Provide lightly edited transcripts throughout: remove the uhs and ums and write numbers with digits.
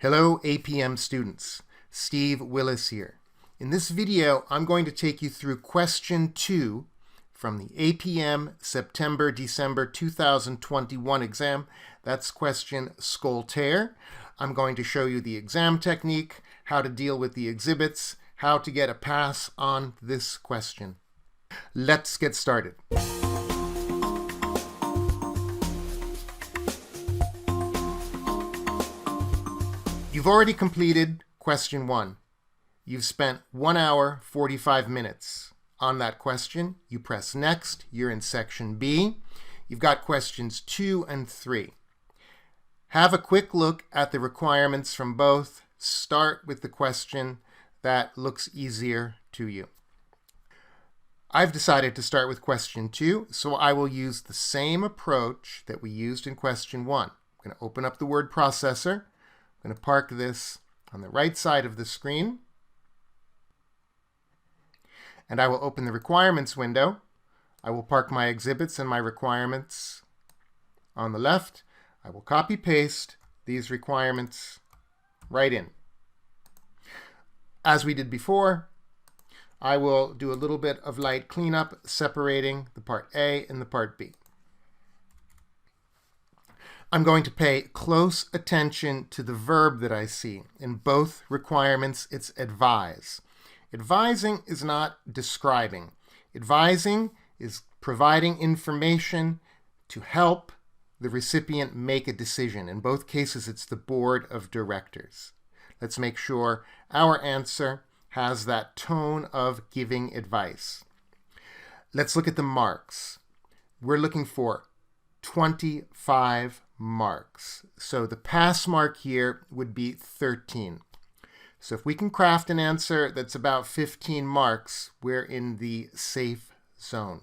Hello APM students, Steve Willis here. In this video, I'm going to take you through question 2 from the APM September-December 2021 exam. That's question Scoltaire. I'm going to show you the exam technique, how to deal with the exhibits, how to get a pass on this question. Let's get started. You've already completed question 1. You've spent 1 hour, 45 minutes on that question. You press next. You're in section B. You've got questions 2 and 3. Have a quick look at the requirements from both. Start with the question that looks easier to you. I've decided to start with question 2, so I will use the same approach that we used in question 1. I'm going to open up the word processor. I'm going to park this on the right side of the screen. And I will open the requirements window. I will park my exhibits and my requirements on the left. I will copy paste these requirements right in. As we did before, I will do a little bit of light cleanup, separating the part A and the part B. I'm going to pay close attention to the verb that I see. In both requirements, it's advise. Advising is not describing. Advising is providing information to help the recipient make a decision. In both cases, it's the board of directors. Let's make sure our answer has that tone of giving advice. Let's look at the marks. We're looking for 25 marks. So the pass mark here would be 13. So if we can craft an answer that's about 15 marks, we're in the safe zone.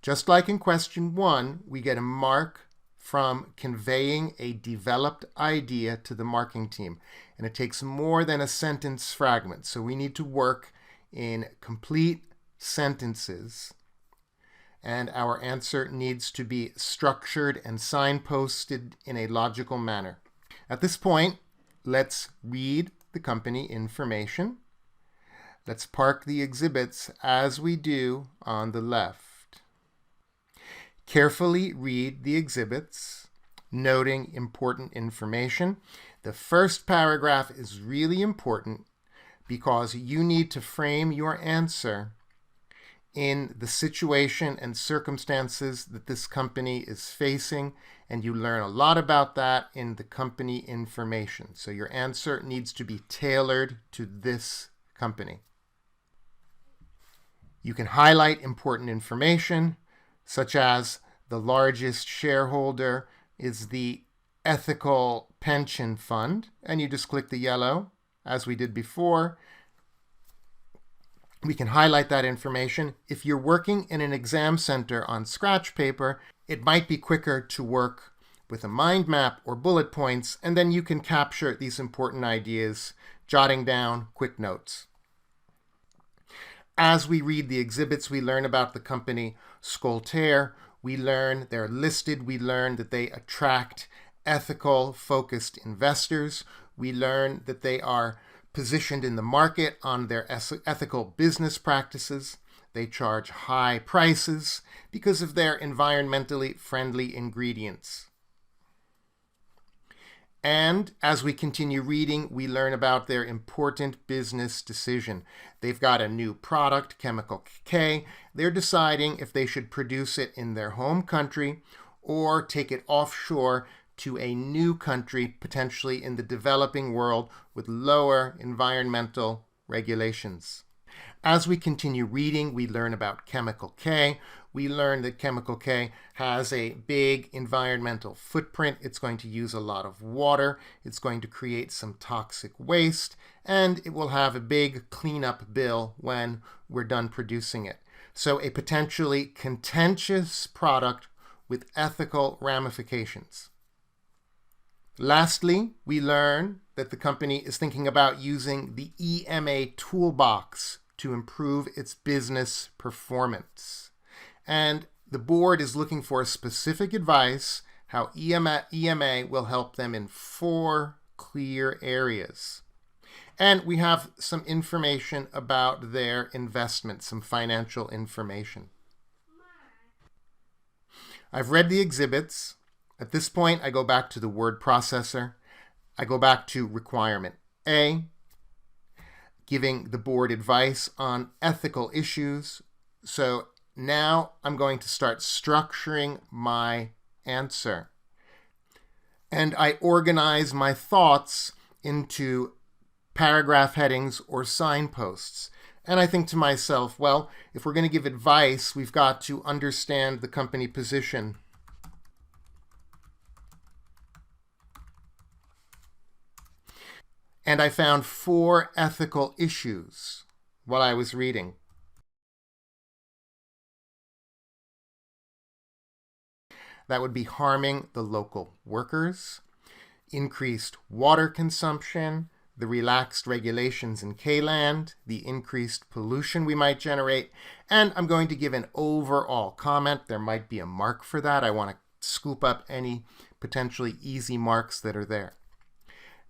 Just like in question 1, we get a mark from conveying a developed idea to the marking team. And it takes more than a sentence fragment. So we need to work in complete sentences. And our answer needs to be structured and signposted in a logical manner. At this point, let's read the company information. Let's park the exhibits as we do on the left. Carefully read the exhibits, noting important information. The first paragraph is really important because you need to frame your answer in the situation and circumstances that this company is facing, and you learn a lot about that in the company information. So your answer needs to be tailored to this company. You can highlight important information, such as the largest shareholder is the Ethical Pension Fund, and you just click the yellow, as we did before. We can highlight that information. If you're working in an exam center on scratch paper, it might be quicker to work with a mind map or bullet points, and then you can capture these important ideas, jotting down quick notes. As we read the exhibits, we learn about the company Scoltaire. We learn they're listed. We learn that they attract ethical, focused investors. We learn that they are positioned in the market on their ethical business practices. They charge high prices because of their environmentally friendly ingredients. And as we continue reading, we learn about their important business decision. They've got a new product, Chemical K. They're deciding if they should produce it in their home country or take it offshore to a new country, potentially in the developing world, with lower environmental regulations. As we continue reading, we learn about Chemical K. We learn that Chemical K has a big environmental footprint. It's going to use a lot of water. It's going to create some toxic waste, and it will have a big cleanup bill when we're done producing it. So a potentially contentious product with ethical ramifications. Lastly, we learn that the company is thinking about using the EMA toolbox to improve its business performance. And the board is looking for specific advice how EMA will help them in 4 clear areas. And we have some information about their investment, some financial information. I've read the exhibits. At this point, I go back to the word processor. I go back to requirement A, giving the board advice on ethical issues. So now I'm going to start structuring my answer. And I organize my thoughts into paragraph headings or signposts. And I think to myself, well, if we're going to give advice, we've got to understand the company position. And I found 4 ethical issues while I was reading. That would be harming the local workers, increased water consumption, the relaxed regulations in K-Land, the increased pollution we might generate, and I'm going to give an overall comment. There might be a mark for that. I want to scoop up any potentially easy marks that are there.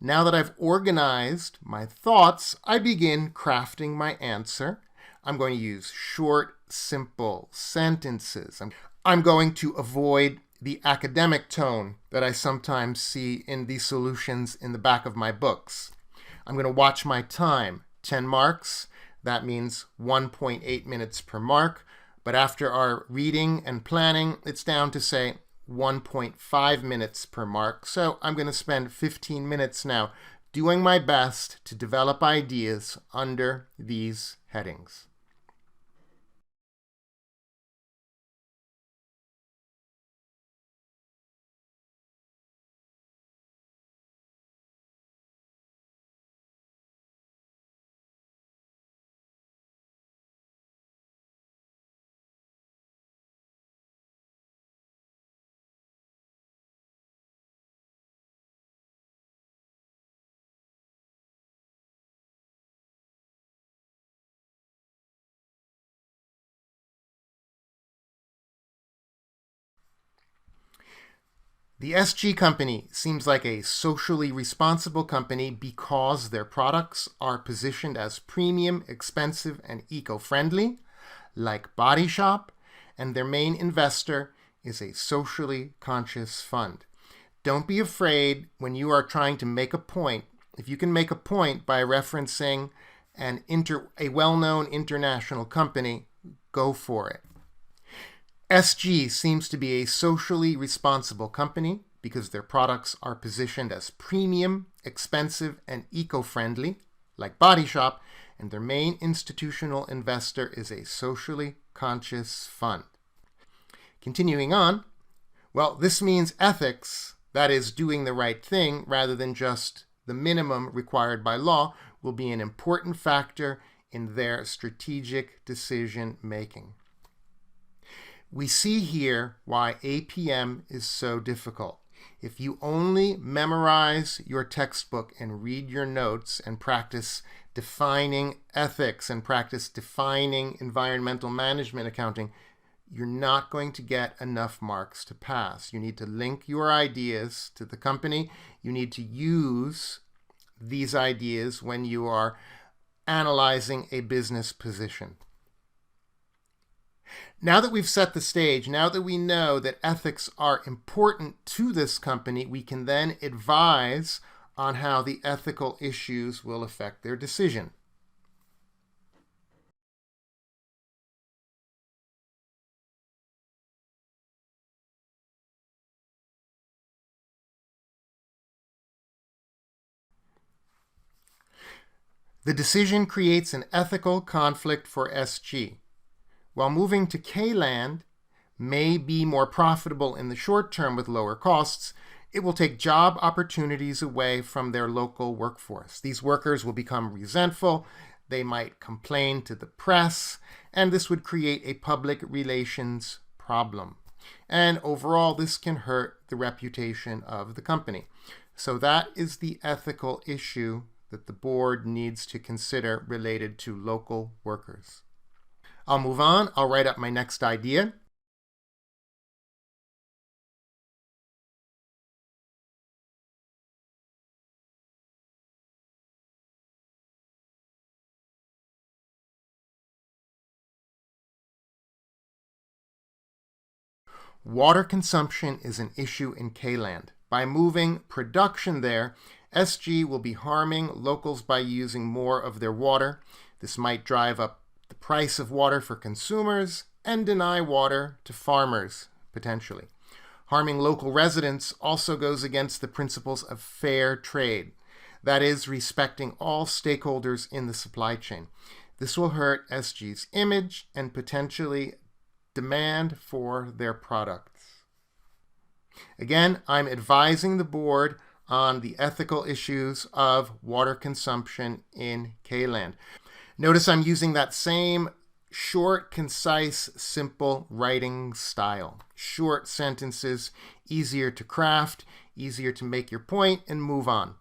Now that I've organized my thoughts, I begin crafting my answer. I'm going to use short, simple sentences. I'm going to avoid the academic tone that I sometimes see in the solutions in the back of my books. I'm going to watch my time, 10 marks. That means 1.8 minutes per mark. But after our reading and planning, it's down to, say, 1.5 minutes per mark. So I'm going to spend 15 minutes now doing my best to develop ideas under these headings. The SG Company seems like a socially responsible company because their products are positioned as premium, expensive, and eco-friendly, like Body Shop, and their main investor is a socially conscious fund. Don't be afraid when you are trying to make a point. If you can make a point by referencing a well-known international company, go for it. SG seems to be a socially responsible company because their products are positioned as premium, expensive, and eco-friendly, like Body Shop, and their main institutional investor is a socially conscious fund. Continuing on, well, this means ethics, that is, doing the right thing rather than just the minimum required by law, will be an important factor in their strategic decision making. We see here why APM is so difficult. If you only memorize your textbook and read your notes and practice defining ethics and practice defining environmental management accounting, you're not going to get enough marks to pass. You need to link your ideas to the company. You need to use these ideas when you are analyzing a business position. Now that we've set the stage, now that we know that ethics are important to this company, we can then advise on how the ethical issues will affect their decision. The decision creates an ethical conflict for SG. While moving to K-Land may be more profitable in the short term with lower costs, it will take job opportunities away from their local workforce. These workers will become resentful, they might complain to the press, and this would create a public relations problem. And overall, this can hurt the reputation of the company. So that is the ethical issue that the board needs to consider related to local workers. I'll move on. I'll write up my next idea. Water consumption is an issue in K-Land. By moving production there, SG will be harming locals by using more of their water. This might drive up the price of water for consumers and deny water to farmers, potentially. Harming local residents also goes against the principles of fair trade, that is, respecting all stakeholders in the supply chain. This will hurt SG's image and potentially demand for their products. Again, I'm advising the board on the ethical issues of water consumption in K-Land. Notice I'm using that same short, concise, simple writing style. Short sentences, easier to craft, easier to make your point and move on.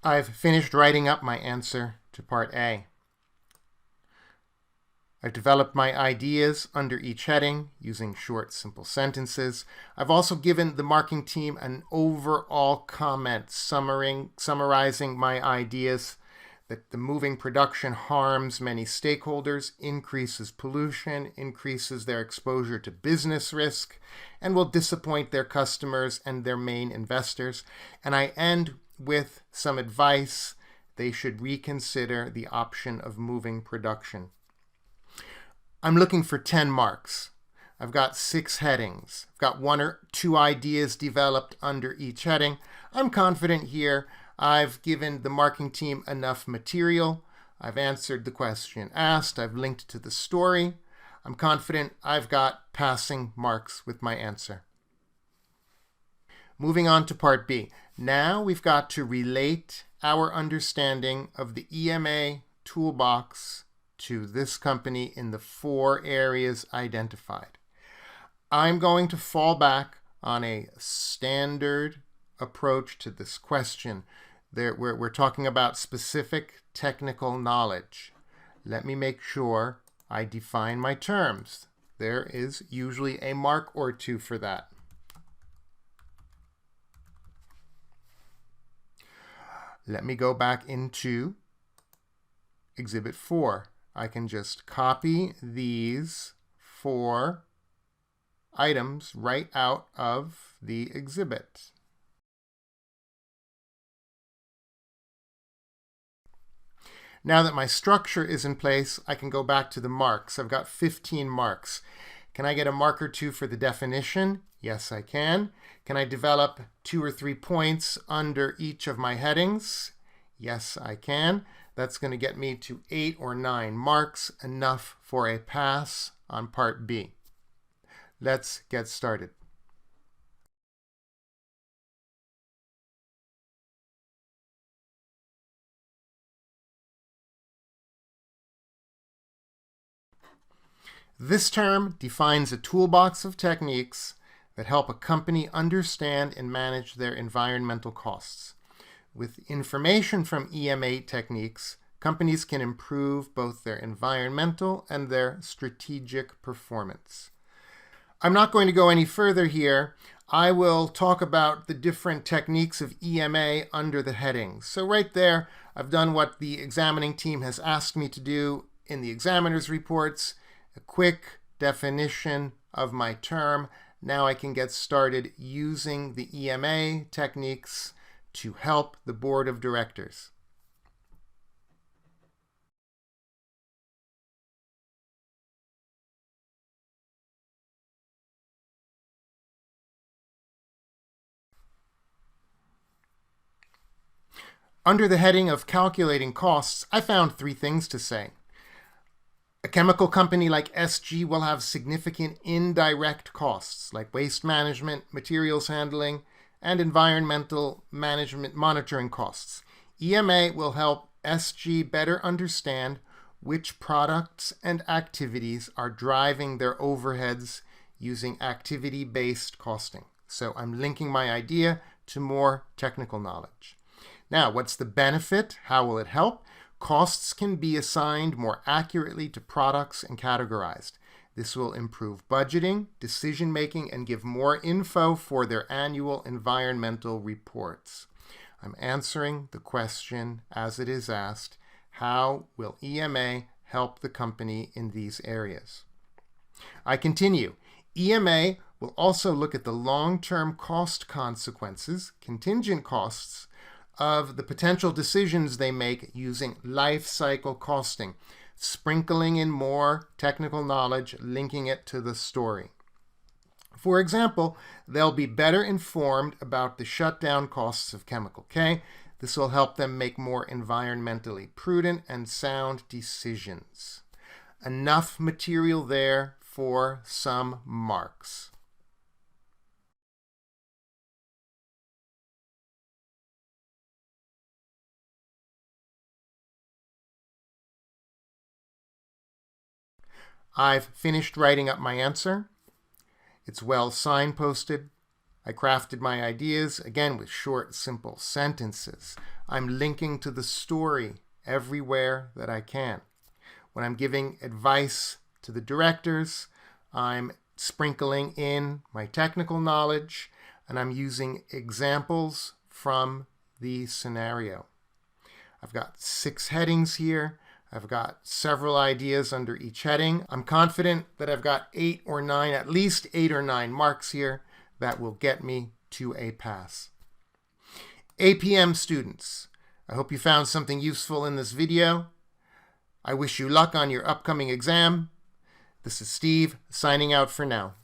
I've finished writing up my answer to part A. I've developed my ideas under each heading using short, simple sentences. I've also given the marking team an overall comment summarizing my ideas that the moving production harms many stakeholders, increases pollution, increases their exposure to business risk, and will disappoint their customers and their main investors. And I end with some advice. They should reconsider the option of moving production. I'm looking for 10 marks. I've got 6 headings. I've got 1 or 2 ideas developed under each heading. I'm confident here. I've given the marking team enough material. I've answered the question asked. I've linked to the story. I'm confident I've got passing marks with my answer. Moving on to part B. Now we've got to relate our understanding of the EMA toolbox to this company in the 4 areas identified. I'm going to fall back on a standard approach to this question. We're talking about specific technical knowledge. Let me make sure I define my terms. There is usually a mark or 2 for that. Let me go back into Exhibit 4. I can just copy these 4 items right out of the exhibit. Now that my structure is in place, I can go back to the marks. I've got 15 marks. Can I get a mark or 2 for the definition? Yes, I can. Can I develop 2 or 3 points under each of my headings? Yes, I can. That's going to get me to 8 or 9 marks, enough for a pass on part B. Let's get started. This term defines a toolbox of techniques that help a company understand and manage their environmental costs. With information from EMA techniques, companies can improve both their environmental and their strategic performance. I'm not going to go any further here. I will talk about the different techniques of EMA under the headings. So right there, I've done what the examining team has asked me to do in the examiner's reports, a quick definition of my term. Now I can get started using the EMA techniques to help the board of directors. Under the heading of calculating costs, I found 3 things to say. A chemical company like SG will have significant indirect costs like waste management, materials handling, and environmental management monitoring costs. EMA will help SG better understand which products and activities are driving their overheads using activity-based costing. So I'm linking my idea to more technical knowledge. Now, what's the benefit? How will it help? Costs can be assigned more accurately to products and categorized. This will improve budgeting, decision-making, and give more info for their annual environmental reports. I'm answering the question as it is asked. How will EMA help the company in these areas? I continue. EMA will also look at the long-term cost consequences, contingent costs, of the potential decisions they make using life cycle costing, sprinkling in more technical knowledge, linking it to the story. For example, they'll be better informed about the shutdown costs of Chemical K. This will help them make more environmentally prudent and sound decisions. Enough material there for some marks. I've finished writing up my answer. It's well signposted. I crafted my ideas, again with short, simple sentences. I'm linking to the story everywhere that I can. When I'm giving advice to the directors, I'm sprinkling in my technical knowledge, and I'm using examples from the scenario. I've got 6 headings here. I've got several ideas under each heading. I'm confident that I've got 8 or 9, at least 8 or 9 marks here that will get me to a pass. APM students, I hope you found something useful in this video. I wish you luck on your upcoming exam. This is Steve, signing out for now.